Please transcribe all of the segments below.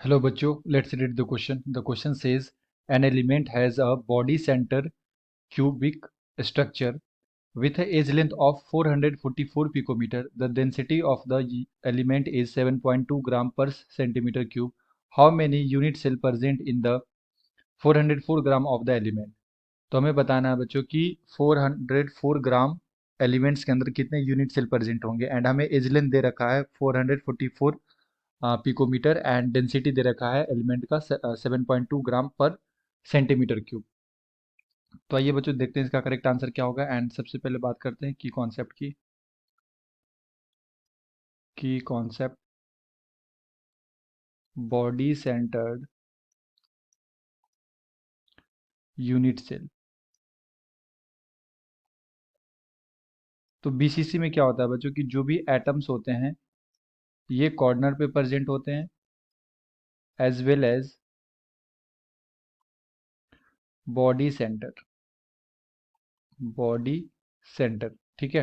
Hello bachcho, let's read the question. The question says an element has a body center cubic structure with a edge length of 444 picometer. The density of the element is 7.2 gram per centimeter cube. How many unit cell present in the 404 gram of the element? तो हमें बताना है बच्चों कि 404 ग्राम elements के अंदर कितने unit cell present होंगे एंड हमें एज लेंथ दे रखा है 444 पिकोमीटर एंड डेंसिटी दे रखा है एलिमेंट का 7.2 ग्राम पर सेंटीमीटर क्यूब। तो आइए बच्चों देखते हैं इसका करेक्ट आंसर क्या होगा एंड सबसे पहले बात करते हैं की कॉन्सेप्ट की concept body centred unit cell. तो बीसीसी में क्या होता है बच्चों कि जो भी एटम्स होते हैं ये कॉर्नर पे प्रेजेंट होते हैं as well as body centre body centre. ठीक है।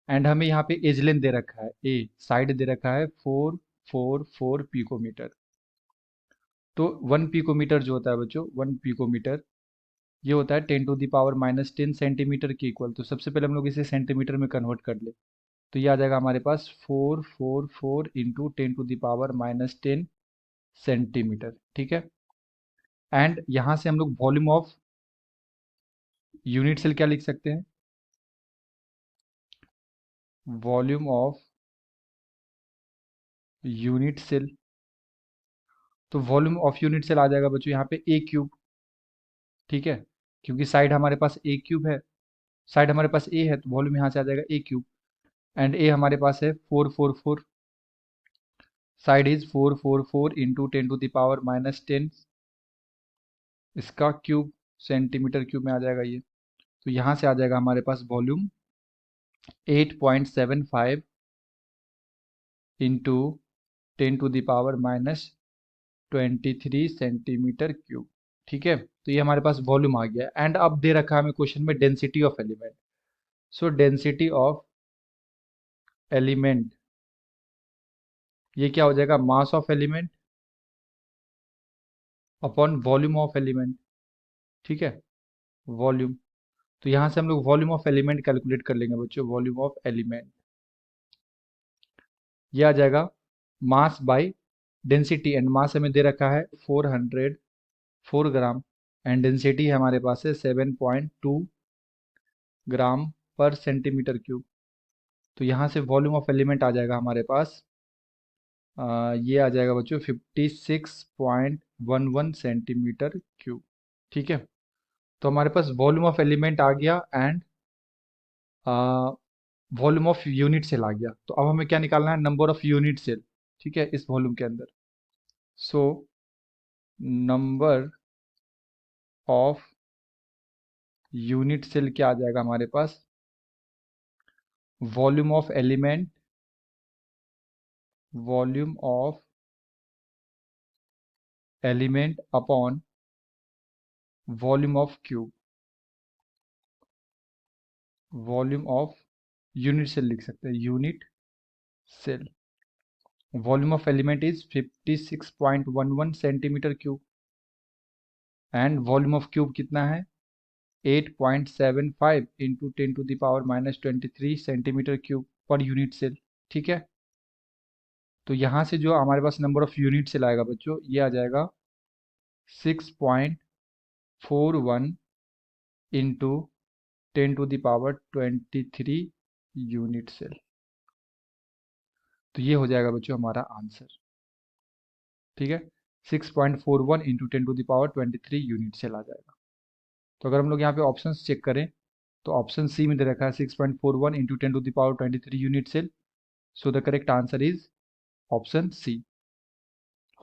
एंड हमें यहाँ पे एज लेंथ दे रखा है ए साइड दे रखा है 444 पिकोमीटर। तो 1 पिकोमीटर जो होता है बच्चों 1 पिकोमीटर ये होता है 10⁻⁻10 सेंटीमीटर के इक्वल। तो सबसे पहले हम लोग इसे सेंटीमीटर में कन्वर्ट कर ले तो ये आ जाएगा हमारे पास 444 इंटू 10⁻⁻10 सेंटीमीटर। ठीक है। एंड यहाँ से हम लोग वॉल्यूम ऑफ यूनिट सेल क्या लिख सकते हैं? Volume of unit cell. तो वॉल्यूम ऑफ यूनिट सेल आ जाएगा बच्चों यहाँ पे ए क्यूब। ठीक है। क्योंकि साइड हमारे पास ए क्यूब है, साइड हमारे पास ए है तो वॉल्यूम यहाँ से आ जाएगा ए क्यूब। एंड ए हमारे पास है 444, साइड इज 444 इंटू 10⁻⁻10 इसका क्यूब सेंटीमीटर क्यूब में आ जाएगा ये। तो यहाँ से आ जाएगा हमारे पास वॉल्यूम 8.75 इंटू 10⁻⁻23 सेंटीमीटर क्यूब। ठीक है। तो ये हमारे पास वॉल्यूम आ गया एंड अब दे रखा है हमें क्वेश्चन में density of element. So density of element ये क्या हो जाएगा? Mass of element upon volume of element. ठीक है। वॉल्यूम। तो यहां से हम लोग वॉल्यूम ऑफ एलिमेंट कैलकुलेट कर लेंगे बच्चों। वॉल्यूम ऑफ एलिमेंट ये आ जाएगा mass by density and mass हमें दे रखा है 404 ग्राम एंड डेंसिटी हमारे पास है 7.2 ग्राम पर सेंटीमीटर क्यूब। तो यहाँ से वॉल्यूम ऑफ एलिमेंट आ जाएगा हमारे पास ये आ जाएगा बच्चों 56.11 सेंटीमीटर क्यूब। ठीक है। तो हमारे पास वॉल्यूम ऑफ एलिमेंट आ गया and volume of unit cell आ गया। तो अब हमें क्या निकालना है? Number of unit cell. ठीक है। इस वॉल्यूम के अंदर so number of unit cell क्या आ जाएगा हमारे पास? Volume of element, volume of element upon volume of cube, volume of unit cell लिख सकते हैं unit cell. Volume of element is 56.11 centimetre cube and volume of cube कितना है? 8.75 into 10⁻⁻23 centimetre cube per unit cell. ठीक है। तो यहाँ से जो हमारे पास नंबर ऑफ यूनिट सेल आएगा बच्चों ये आ जाएगा 6.41 इंटू 10⁻23 यूनिट सेल। तो ये हो जाएगा बच्चों हमारा आंसर। ठीक है। 6.41 इंटू 10⁻23 यूनिट सेल आ जाएगा। तो अगर हम लोग यहाँ पे ऑप्शन चेक करें तो ऑप्शन सी में दे रखा है 6.41 into 10⁻23 unit cell. So the correct answer is option C.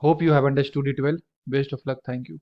Hope you have understood it well. Best of luck. Thank you.